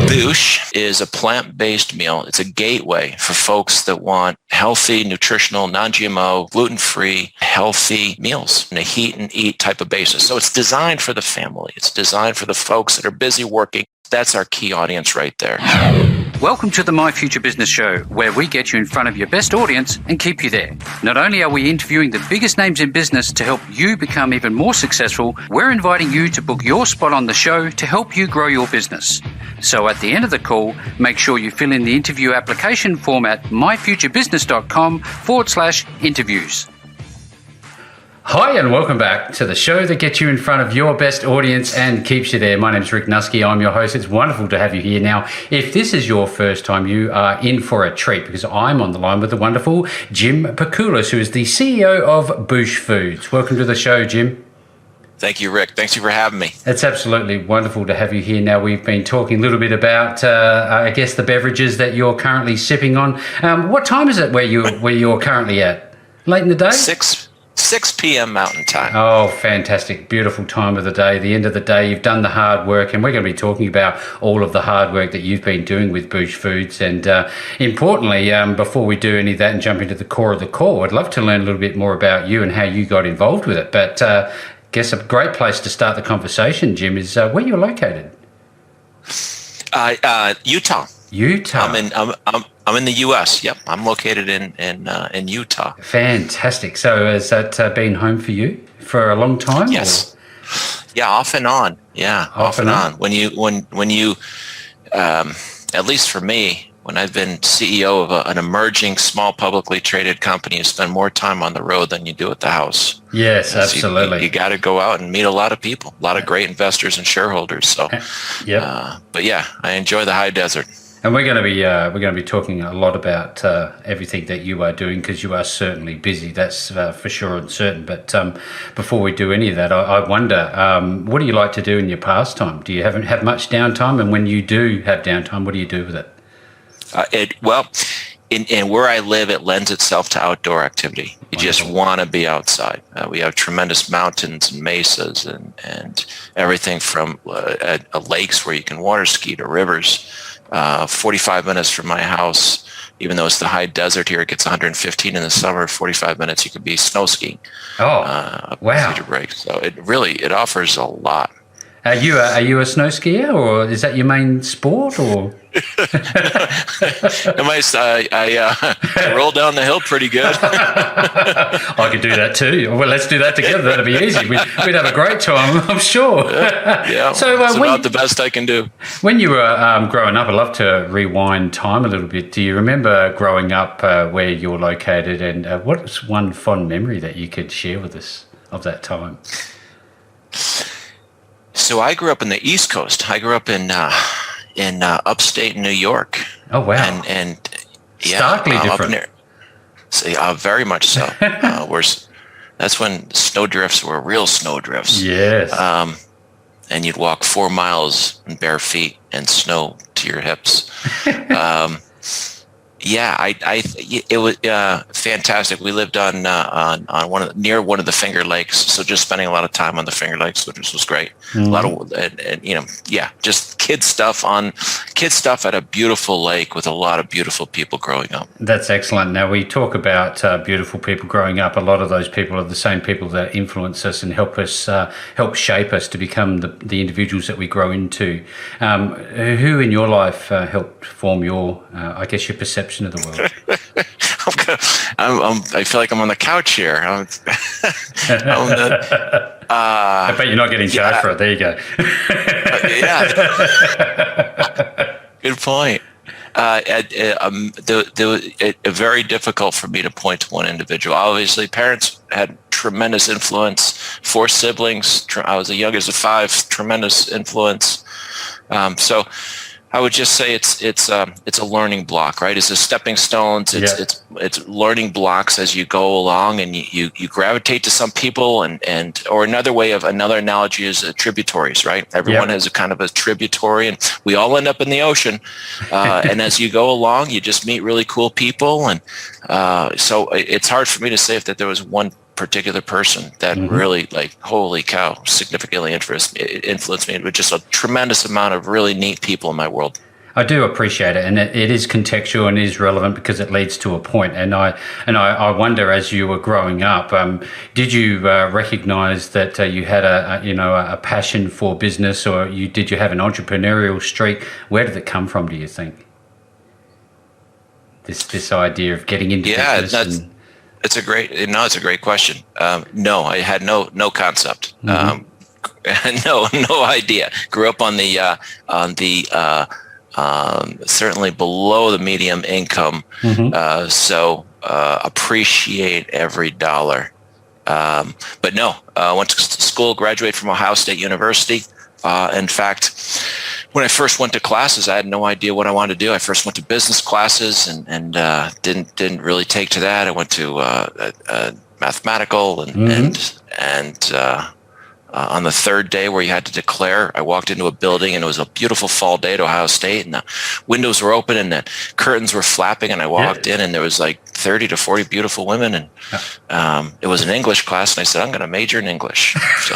Boosh is a plant-based meal. It's a gateway for folks that want healthy, nutritional, non-GMO, gluten-free, healthy meals on a heat and eat type of basis. So it's designed for the family. It's designed for the folks that are busy working. That's our key audience right there. Welcome to the My Future Business Show, where we get you in front of your best audience and keep you there. Not only are we interviewing the biggest names in business to help you become even more successful, we're inviting you to book your spot on the show to help you grow your business. So at the end of the call, make sure you fill in the interview application form at myfuturebusiness.com/interviews. Hi and welcome back to the show that gets you in front of your best audience and keeps you there. My name's Rick Nusky. I'm your host. It's wonderful to have you here. Now, if this is your first time, you are in for a treat because I'm on the line with the wonderful Jim Pakulis, who is the CEO of Boosh Foods. Welcome to the show, Jim. Thank you, Rick. Thanks for having me. It's absolutely wonderful to have you here. Now, we've been talking a little bit about, I guess, the beverages that you're currently sipping on. What time is it where you're currently at? Late in the day? 6 p.m. Mountain Time. Oh, fantastic. Beautiful time of the day. The end of the day, you've done the hard work, and we're going to be talking about all of the hard work that you've been doing with Boosh Foods. And importantly, before we do any of that and jump into the core of the call, I'd love to learn a little bit more about you and how you got involved with it. But I guess a great place to start the conversation, Jim, is where you're located. Utah. Utah. I'm in the U.S. Yep, I'm located in Utah. Fantastic. So has that been home for you for a long time? Yes. Or? Yeah, off and on. Yeah, off and on. When you, at least for me, when I've been CEO of an emerging small publicly traded company, you spend more time on the road than you do at the house. Yes, absolutely. You got to go out and meet a lot of people, a lot of great investors and shareholders. So, but yeah, I enjoy the high desert. And we're going to be talking a lot about everything that you are doing because you are certainly busy. That's for sure and certain. But before we do any of that, I wonder, what do you like to do in your pastime? Do you have much downtime? And when you do have downtime, what do you do with it? In where I live, it lends itself to outdoor activity. You just want to be outside. We have tremendous mountains and mesas and everything from lakes where you can water ski to rivers. 45 minutes from my house, even though it's the high desert here, it gets 115 in the summer. 45 minutes, you could be snow skiing. Oh, wow! Cedar Break. So it offers a lot. Are you a snow skier, or is that your main sport, or? I roll down the hill pretty good. I could do that too. Well, let's do that together. That'd be easy. We'd have a great time, I'm sure. Yeah. So it's about the best I can do. When you were growing up, I'd love to rewind time a little bit. Do you remember growing up where you're located, and what's one fond memory that you could share with us of that time? So I grew up in the East Coast. I grew up in upstate New York. Oh wow! And starkly different. Very much so. That's when snowdrifts were real snowdrifts. Yes. And you'd walk 4 miles in bare feet and snow to your hips. It was fantastic. We lived on near one of the Finger Lakes, so just spending a lot of time on the Finger Lakes, which was great. Mm-hmm. A lot of just kid stuff at a beautiful lake with a lot of beautiful people growing up. That's excellent. Now we talk about beautiful people growing up. A lot of those people are the same people that influence us and help shape us to become the individuals that we grow into. Who in your life helped form your, I guess, your perception of the world? I feel like I'm on the couch here. I bet you're not getting charged for it. There you go. Good point. Very difficult for me to point to one individual. Obviously, parents had tremendous influence. 4 siblings. I was the youngest of 5. Tremendous influence. So I would just say it's a learning block, right? It's a stepping stones. It's learning blocks as you go along, and you gravitate to some people, or another analogy is tributaries, right? Everyone has a kind of a tributary, and we all end up in the ocean. And as you go along, you just meet really cool people, and so it's hard for me to say if that there was one particular person that really, like, holy cow, significantly influenced me, but just a tremendous amount of really neat people in my world. I do appreciate it, and it is contextual and is relevant because it leads to a point. And I wonder, as you were growing up, did you recognise that you had a passion for business, or did you have an entrepreneurial streak? Where did it come from, do you think? This idea of getting into business. It's a great question. No, I had no concept. No idea. Grew up on the certainly below the medium income. So appreciate every dollar. But no, went to school, graduated from Ohio State University. In fact, when I first went to classes, I had no idea what I wanted to do. I first went to business classes and didn't really take to that. I went to mathematical and on the third day where you had to declare, I walked into a building and it was a beautiful fall day at Ohio State, and the windows were open and the curtains were flapping, and I walked in and there was like 30 to 40 beautiful women, and it was an English class, and I said, I'm going to major in English. So,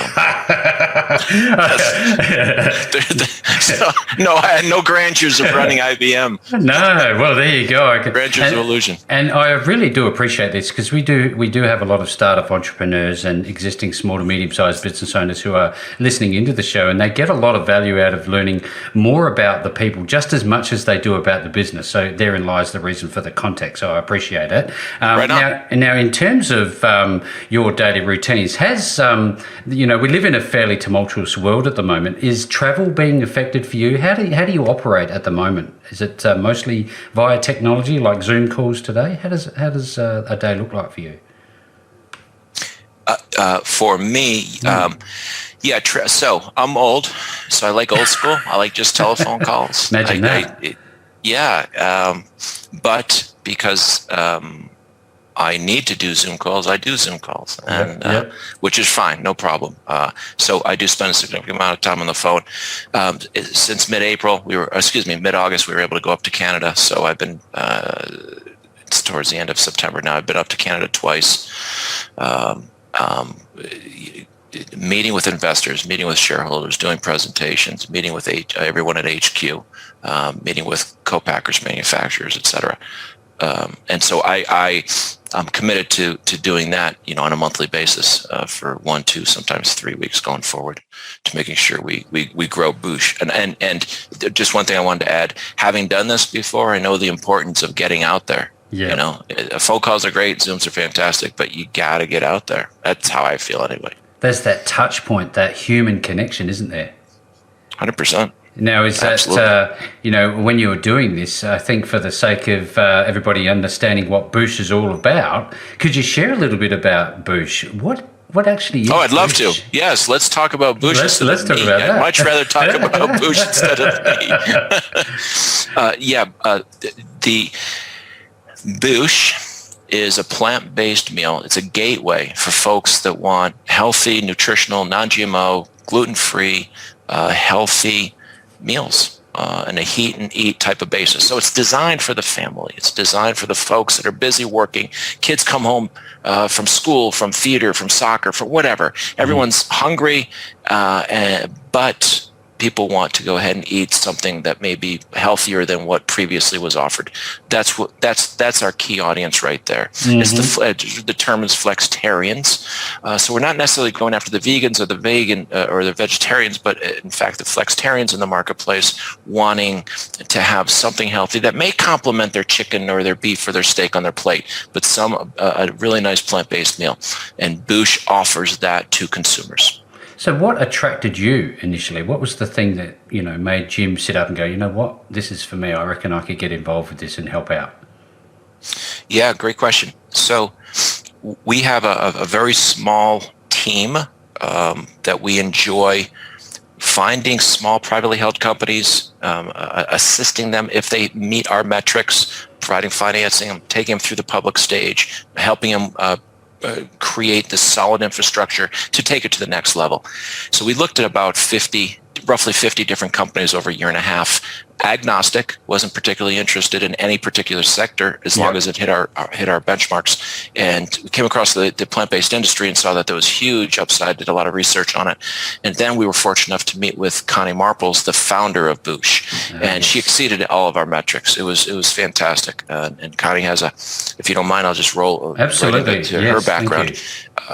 no, I had no grandeurs of running IBM. No, well, there you go. Grandeurs of illusion. And I really do appreciate this, because we do have a lot of startup entrepreneurs and existing small to medium-sized business owners who are listening into the show, and they get a lot of value out of learning more about the people just as much as they do about the business. So therein lies the reason for the context. So I appreciate it. Right on. Now, in terms of your daily routines, we live in a fairly tumultuous world at the moment. Is travel being affected for you? How do you operate at the moment? Is it mostly via technology like Zoom calls today? How does a day look like for you? For me, so I'm old, so I like old school. I like just telephone calls. Imagine that. But because I need to do Zoom calls, I do Zoom calls, and which is fine, no problem. So I do spend a significant amount of time on the phone. Since mid-August, we were able to go up to Canada. So I've been it's towards the end of September now. I've been up to Canada twice. Meeting with investors, meeting with shareholders, doing presentations, meeting with everyone at HQ, meeting with co-packers, manufacturers, etc. And so I'm committed to doing that, on a monthly basis for 1, 2, sometimes 3 weeks going forward, to making sure we grow Boosh. And just one thing I wanted to add: having done this before, I know the importance of getting out there. Yeah. Phone calls are great, Zooms are fantastic, but you got to get out there. That's how I feel anyway. There's that touch point, that human connection, isn't there? 100%. Now, is that, when you're doing this, I think for the sake of everybody understanding what Boosh is all about, could you share a little bit about Boosh? What actually is I'd love Boosh? to. Yes, let's talk about Boosh. Let's talk about that. I'd much rather talk about Boosh instead of me. The Boosh is a plant-based meal. It's a gateway for folks that want healthy, nutritional, non-GMO, gluten-free, healthy meals on a heat and eat type of basis. So it's designed for the family. It's designed for the folks that are busy working. Kids come home from school, from theater, from soccer, from whatever. Everyone's hungry, but people want to go ahead and eat something that may be healthier than what previously was offered. That's our key audience right there. It's the term is flexitarians. So we're not necessarily going after the vegans or the vegan or the vegetarians, but in fact the flexitarians in the marketplace wanting to have something healthy that may complement their chicken or their beef or their steak on their plate, but a really nice plant-based meal. And Boosh offers that to consumers. So what attracted you initially? What was the thing that, made Jim sit up and go, you know what, this is for me. I reckon I could get involved with this and help out. Yeah, great question. So we have a very small team that we enjoy finding small privately held companies, assisting them if they meet our metrics, providing financing, taking them through the public stage, helping them create this solid infrastructure to take it to the next level. So we looked at about roughly 50 different companies over a year and a half, agnostic, wasn't particularly interested in any particular sector as long as it hit our benchmarks. And we came across the plant-based industry and saw that there was huge upside, did a lot of research on it. And then we were fortunate enough to meet with Connie Marples, the founder of Boosh. And she exceeded all of our metrics. It was fantastic. And Connie has if you don't mind, I'll just roll absolutely right into her background.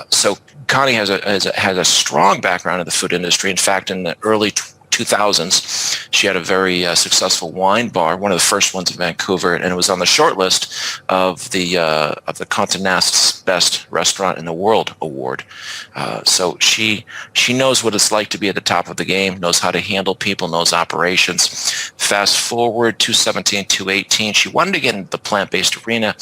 So Connie has a strong background in the food industry. In fact, in the early 2000s, she had a very successful wine bar, one of the first ones in Vancouver, and it was on the short list of the Condé Nast's Best Restaurant in the World award. So she knows what it's like to be at the top of the game, knows how to handle people, knows operations. Fast forward 2017, 2018, she wanted to get into the plant-based arena.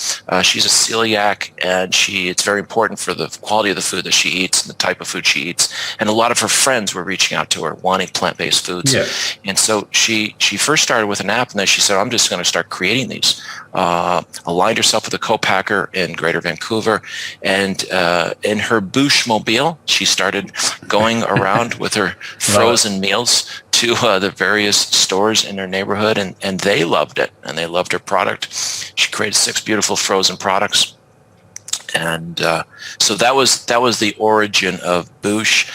She's a celiac, and it's very important for the quality of the food that she eats and the type of food she eats. And a lot of her friends were reaching out to her, wanting plant-based foods. Yeah. And so she first started with an app, and then she said, I'm just going to start creating these. Aligned herself with a co-packer in Greater Vancouver, and in her Boosh mobile, she started going around with her frozen meals to the various stores in her neighborhood, and they loved it, and they loved her product. She created 6 beautiful frozen products. And so that was the origin of Boosh.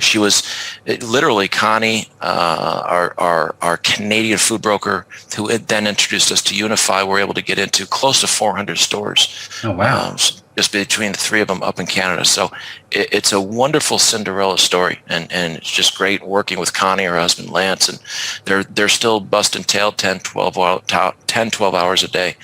She was literally Connie, our Canadian food broker, who then introduced us to Unify. We're able to get into close to 400 stores. Oh wow! Just between the 3 of them up in Canada. So it's a wonderful Cinderella story, and it's just great working with Connie, her husband Lance, and they're still busting tail 12 hours a day.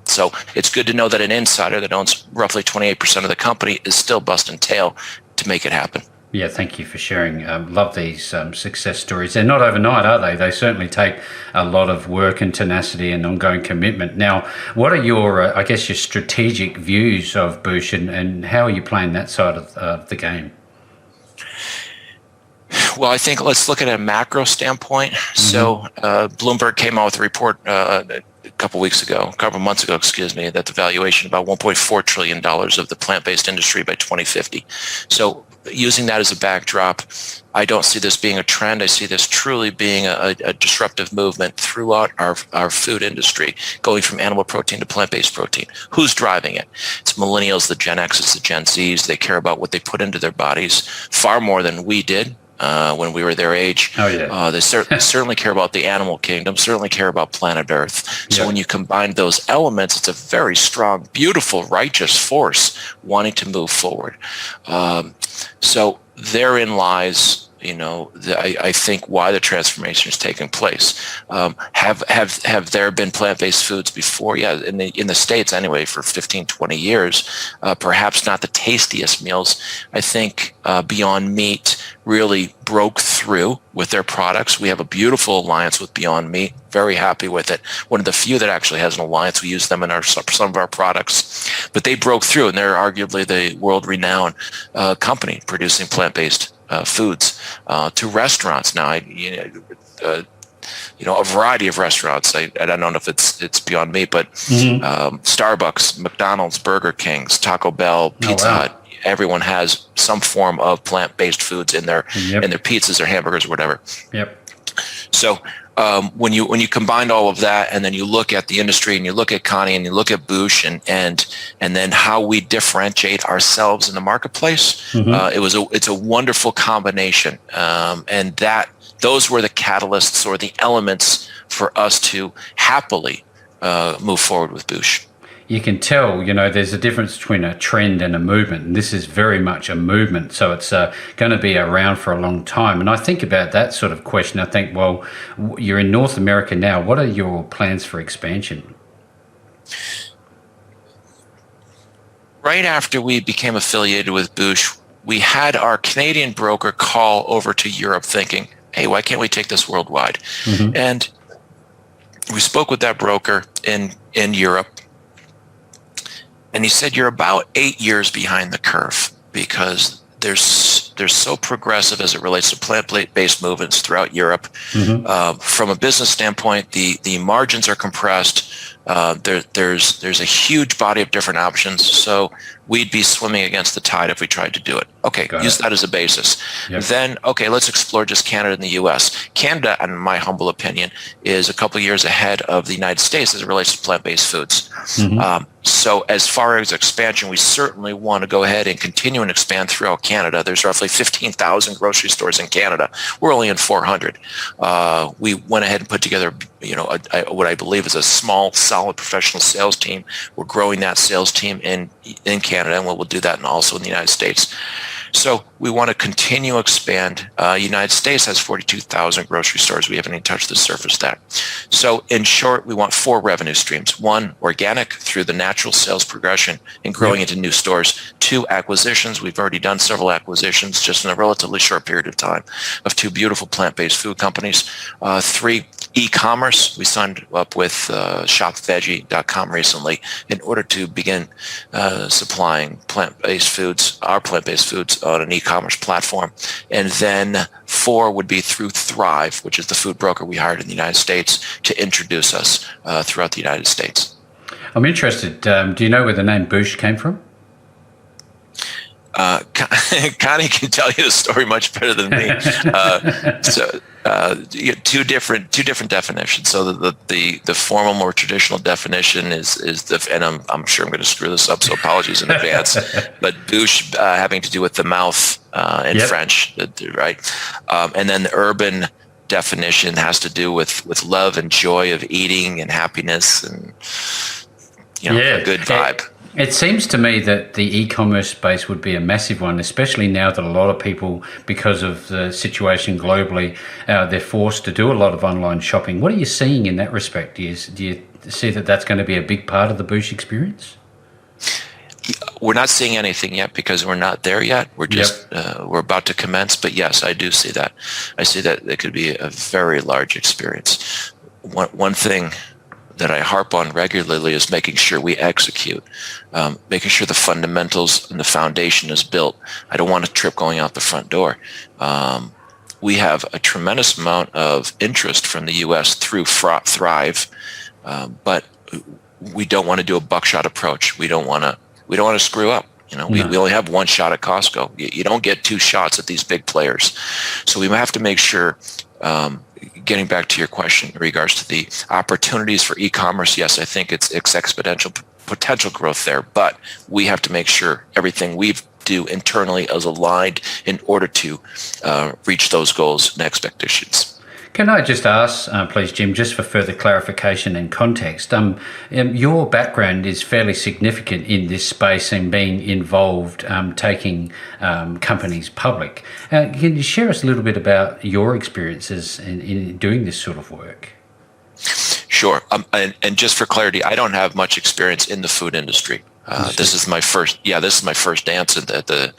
So it's good to know that an insider that owns roughly 28% of the company is still busting tail to make it happen. Yeah, thank you for sharing. Love these success stories. They're not overnight, are they? They certainly take a lot of work and tenacity and ongoing commitment. Now, what are your, your strategic views of Boosh, and how are you playing that side of the game? Well, I think let's look at a macro standpoint. Mm-hmm. So Bloomberg came out with a report a couple months ago, that the valuation about $1.4 trillion of the plant-based industry by 2050. So using that as a backdrop, I don't see this being a trend. I see this truly being a disruptive movement throughout our food industry, going from animal protein to plant-based protein. Who's driving it? It's millennials, the Gen X's, the Gen Z's. They care about what they put into their bodies far more than we did when we were their age. Oh, yeah. They certainly care about the animal kingdom, certainly care about planet Earth. So when you combine those elements, it's a very strong, beautiful, righteous force wanting to move forward. So therein lies, I think why the transformation is taking place. Have there been plant-based foods before? Yeah, in the States anyway, for 15, 20 years. Perhaps not the tastiest meals. I think Beyond Meat really broke through with their products. We have a beautiful alliance with Beyond Meat. Very happy with it. One of the few that actually has an alliance. We use them in some of our products. But they broke through, and they're arguably the world-renowned company producing plant-based foods to restaurants now. A variety of restaurants. I don't know if it's Beyond Meat, but Starbucks, McDonald's, Burger King's, Taco Bell, Pizza Hut. Everyone has some form of plant-based foods in their pizzas or hamburgers or whatever. Yep. So when you combine all of that, and then you look at the industry, and you look at Connie, and you look at Boosh, and then how we differentiate ourselves in the marketplace, it's a wonderful combination, and those were the catalysts or the elements for us to happily move forward with Boosh. You can tell, there's a difference between a trend and a movement. And this is very much a movement. So it's going to be around for a long time. And I think about that sort of question. I think, well, you're in North America now. What are your plans for expansion? Right after we became affiliated with Boosh, we had our Canadian broker call over to Europe thinking, hey, why can't we take this worldwide? Mm-hmm. And we spoke with that broker in Europe. And he said, you're about 8 years behind the curve because they're so progressive as it relates to plant-based movements throughout Europe. Mm-hmm. From a business standpoint, the margins are compressed. There's a huge body of different options. So we'd be swimming against the tide if we tried to do it. Okay, use that as a basis. Yep. Then, okay, let's explore just Canada and the U.S. Canada, in my humble opinion, is a couple years ahead of the United States as it relates to plant-based foods. So as far as expansion, we certainly want to go ahead and continue and expand throughout Canada. There's roughly 15,000 grocery stores in Canada. We're only in 400. We went ahead and put together, what I believe is a small, solid professional sales team. We're growing that sales team in Canada, and we'll do that also in the United States. So we want to continue to expand. United States has 42,000 grocery stores. We haven't even touched the surface there. So in short, we want 4 revenue streams. 1, organic through the natural sales progression and growing into new stores. 2, acquisitions. We've already done several acquisitions just in a relatively short period of time of 2 beautiful plant-based food companies. 3, e-commerce. We signed up with shopveggie.com recently in order to begin supplying our plant-based foods on an e-commerce platform. And then 4 would be through Thrive, which is the food broker we hired in the United States to introduce us throughout the United States. I'm interested. Do you know where the name Boosh came from? Connie can tell you the story much better than me. Two different definitions. So the formal, more traditional definition is and I'm sure I'm going to screw this up, so apologies in advance. But bouche having to do with the mouth in French, right? And then the urban definition has to do with love and joy of eating and happiness and a good vibe. It seems to me that the e-commerce space would be a massive one, especially now that a lot of people, because of the situation globally, they're forced to do a lot of online shopping. What are you seeing in that respect? Do you see that that's going to be a big part of the Boosh experience? We're not seeing anything yet because we're not there yet. We're just we're about to commence. But yes, I do see that. I see that it could be a very large experience. One thing that I harp on regularly is making sure we execute, making sure the fundamentals and the foundation is built. I don't want a trip going out the front door. We have a tremendous amount of interest from the U.S. through Thrive, but we don't want to do a buckshot approach. We don't want to screw up. We only have 1 shot at Costco. You don't get 2 shots at these big players. So we have to make sure, getting back to your question in regards to the opportunities for e-commerce, yes, I think it's exponential potential growth there, but we have to make sure everything we do internally is aligned in order to reach those goals and expectations. Can I just ask, please, Jim, just for further clarification and context, your background is fairly significant in this space and being involved, taking companies public. Can you share us a little bit about your experiences in doing this sort of work? Sure. And just for clarity, I don't have much experience in the food industry. This is my first dance at the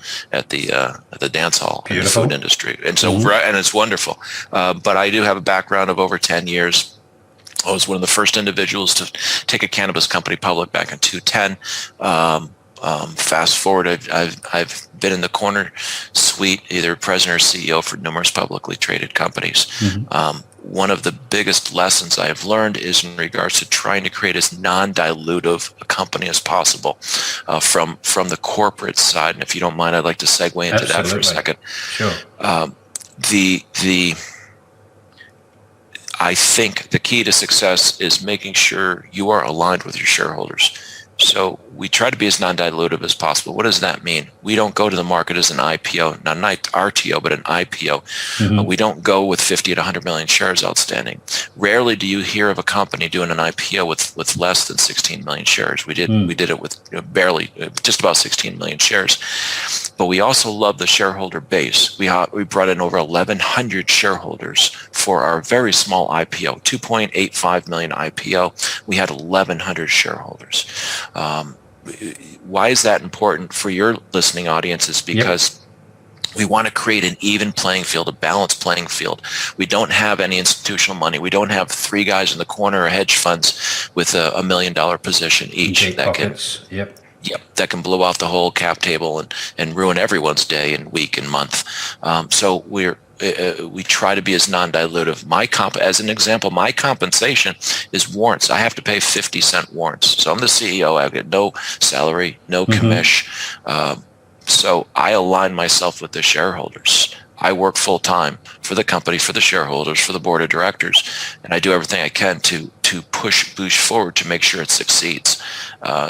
dance hall in the food industry, and so and it's wonderful. But I do have a background of over 10 years. I was one of the first individuals to take a cannabis company public back in 2010. Fast forward, I've been in the corner suite, either president or CEO for numerous publicly traded companies. One of the biggest lessons I have learned is in regards to trying to create as non-dilutive a company as possible from the corporate side. And if you don't mind, I'd like to segue into that for a second. Sure. I think the key to success is making sure you are aligned with your shareholders. So we try to be as non-dilutive as possible. What does that mean? We don't go to the market as an IPO, not an RTO, but an IPO. We don't go with 50 to 100 million shares outstanding. Rarely do you hear of a company doing an IPO with less than 16 million shares. We did it with barely, just about 16 million shares. But we also love the shareholder base. We brought in over 1,100 shareholders for our very small IPO, 2.85 million IPO. We had 1,100 shareholders. Why is that important for your listening audiences? Because we want to create an even playing field, a balanced playing field. We don't have any institutional money. We don't have 3 guys in the corner or hedge funds with a $1 million position each that can blow out the whole cap table and ruin everyone's day and week and month. So we try to be as non-dilutive. As an example, my compensation is warrants. I have to pay 50-cent warrants. So I'm the CEO. I get no salary, no commish. So I align myself with the shareholders. I work full time for the company, for the shareholders, for the board of directors, and I do everything I can to push Boosh forward to make sure it succeeds.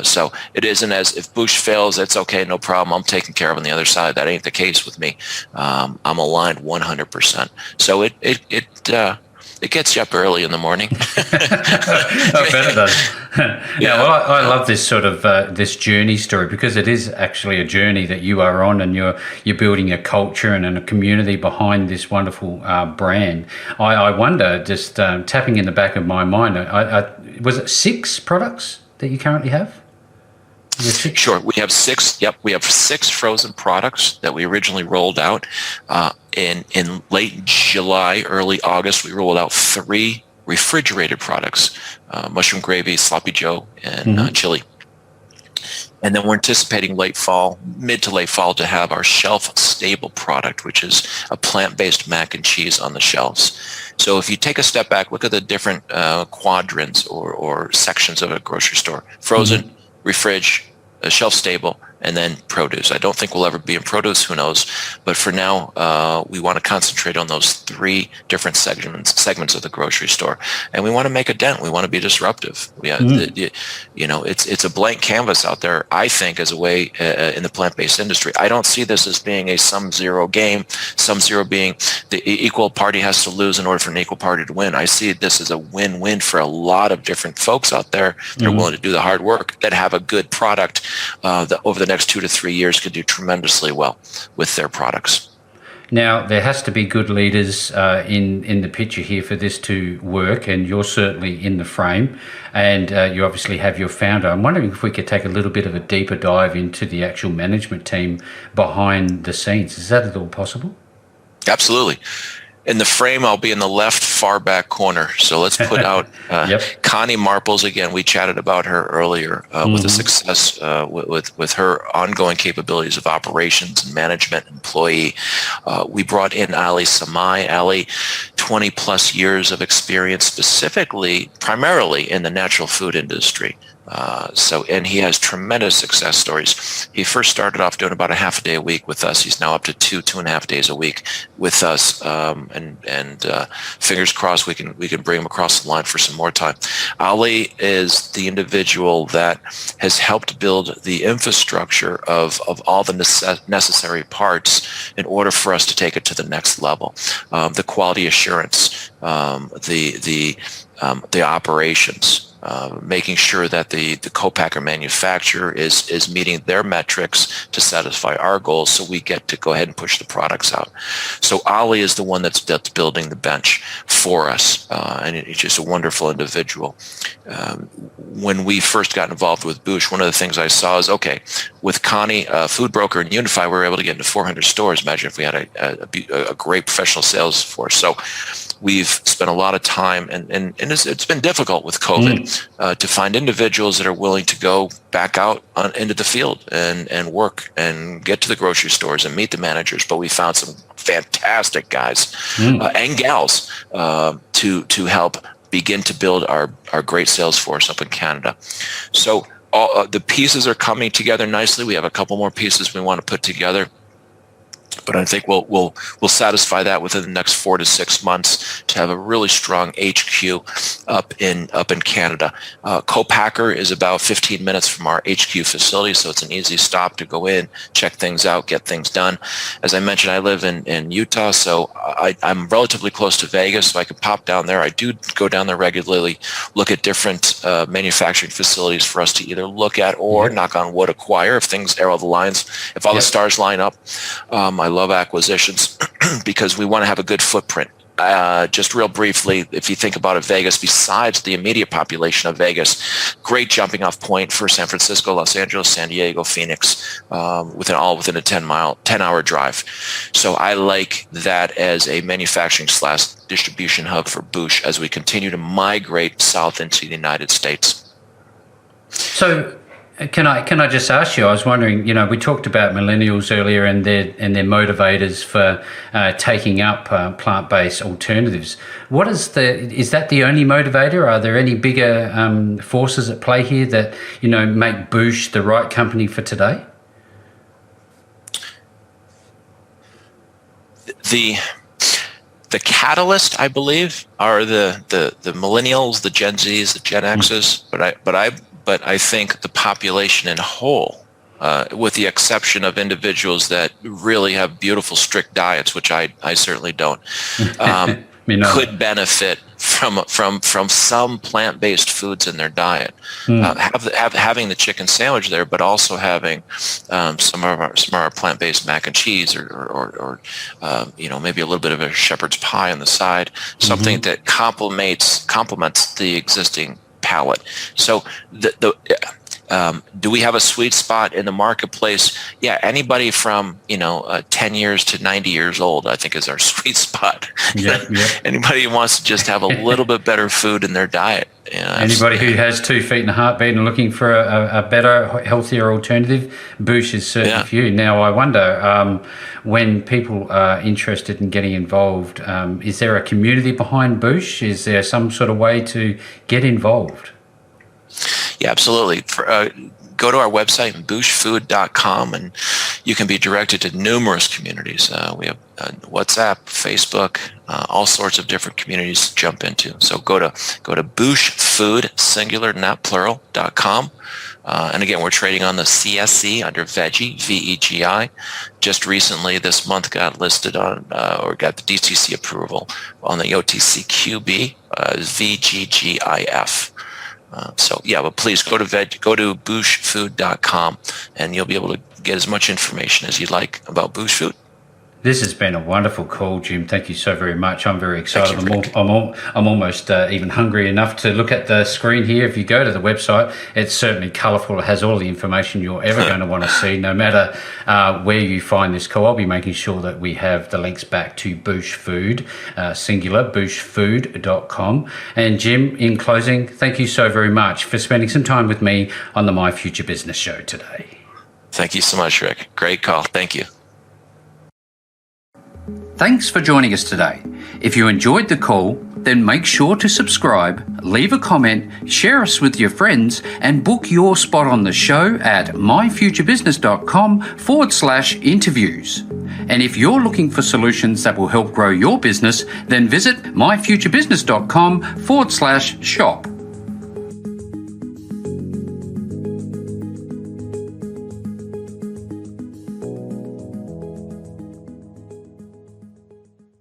So it isn't as if Boosh fails, it's okay, no problem. I'm taken care of on the other side. That ain't the case with me. I'm aligned 100%. So it gets you up early in the morning. I bet it does. Yeah, well, I love this sort of this journey story, because it is actually a journey that you are on, and you're building a culture and a community behind this wonderful brand. I wonder, just tapping in the back of my mind, was it 6 products that you currently have? Sure. We have 6. Yep. We have 6 frozen products that we originally rolled out. In late July, early August, we rolled out 3 refrigerated products, mushroom gravy, sloppy joe, and chili. And then we're anticipating mid to late fall, to have our shelf-stable product, which is a plant-based mac and cheese on the shelves. So if you take a step back, look at the different quadrants or sections of a grocery store: frozen, refrige, shelf-stable, and then produce. I don't think we'll ever be in produce, who knows? But for now, we want to concentrate on those 3 different segments of the grocery store, and we want to make a dent. We want to be disruptive. It's a blank canvas out there, I think, as a way in the plant-based industry. I don't see this as being a sum-zero game, sum-zero being the equal party has to lose in order for an equal party to win. I see this as a win-win for a lot of different folks out there that are willing to do the hard work, that have a good product that over the next 2 to 3 years could do tremendously well with their products. Now, there has to be good leaders in the picture here for this to work, and you're certainly in the frame, and you obviously have your founder. I'm wondering if we could take a little bit of a deeper dive into the actual management team behind the scenes. Is that at all possible? Absolutely. In the frame, I'll be in the left far back corner. So let's put out Connie Marples again. We chatted about her earlier with the success with her ongoing capabilities of operations and management, employee. We brought in Ali Samai. Ali, 20 plus years of experience, primarily in the natural food industry. And he has tremendous success stories. He first started off doing about a half a day a week with us. He's now up to 2.5 days a week with us. Fingers crossed we can bring him across the line for some more time. Ali is the individual that has helped build the infrastructure of all the necessary parts in order for us to take it to the next level. The quality assurance, the operations, making sure that the co-packer manufacturer is meeting their metrics to satisfy our goals, so we get to go ahead and push the products out. So Ali is the one that's building the bench for us, and he's just a wonderful individual. When we first got involved with Boosh, one of the things I saw is, okay, with Connie, Food Broker, and Unify, we were able to get into 400 stores. Imagine if we had a great professional sales force. So we've spent a lot of time, and it's been difficult with COVID to find individuals that are willing to go back out into the field and work and get to the grocery stores and meet the managers. But we found some fantastic guys and gals to help begin to build our great sales force up in Canada. So all the pieces are coming together nicely. We have a couple more pieces we want to put together, but I think we'll satisfy that within the next 4 to 6 months to have a really strong HQ up in Canada. Co-packer is about 15 minutes from our HQ facility, so it's an easy stop to go in, check things out, get things done. As I mentioned, I live in Utah, so I'm relatively close to Vegas, so I can pop down there. I do go down there regularly, look at different manufacturing facilities for us to either look at or, knock on wood, acquire if things arrow the lines, if all the stars line up. I love acquisitions because we want to have a good footprint. Just real briefly, if you think about it, Vegas, besides the immediate population of Vegas, great jumping off point for San Francisco, Los Angeles, San Diego, Phoenix, within a 10-hour drive. So I like that as a manufacturing / distribution hub for Boosh as we continue to migrate south into the United States. So Can I just ask you? I was wondering. We talked about millennials earlier and their motivators for taking up plant-based alternatives. Is that the only motivator? Are there any bigger forces at play here that make Boosh the right company for today? The catalyst, I believe, are the millennials, the Gen Zs, the Gen Xs, but I think the population in whole, with the exception of individuals that really have beautiful, strict diets, which I certainly don't, could benefit from some plant-based foods in their diet. Having the chicken sandwich there, but also having some of our plant-based mac and cheese, or maybe a little bit of a shepherd's pie on the side, something that complements the existing palate. So do we have a sweet spot in the marketplace? Yeah, anybody from 10 years to 90 years old, I think, is our sweet spot. Yeah. Anybody who wants to just have a little bit better food in their diet. Anybody who has 2 feet and a heartbeat and looking for a better, healthier alternative, Boosh is certainly for you. Now, I wonder, when people are interested in getting involved, is there a community behind Boosh? Is there some sort of way to get involved? Yeah, absolutely. Go to our website, booshfood.com, and you can be directed to numerous communities. We have WhatsApp, Facebook, all sorts of different communities to jump into. So go to booshfood, singular, not plural, .com. And again, we're trading on the CSE under Veggie, VEGI. Just recently, this month, got listed on, or got the DTC approval on the OTCQB, VGGIF. But please go to booshfood.com, and you'll be able to get as much information as you'd like about Boosh Food. This has been a wonderful call, Jim. Thank you so very much. I'm very excited. I'm almost even hungry enough to look at the screen here. If you go to the website, it's certainly colourful. It has all the information you're ever going to want to see, no matter where you find this call. I'll be making sure that we have the links back to Boosh Food, singular, booshfood.com. And Jim, in closing, thank you so very much for spending some time with me on the My Future Business show today. Thank you so much, Rick. Great call. Thank you. Thanks for joining us today. If you enjoyed the call, then make sure to subscribe, leave a comment, share us with your friends, and book your spot on the show at myfuturebusiness.com/interviews. And if you're looking for solutions that will help grow your business, then visit myfuturebusiness.com/shop.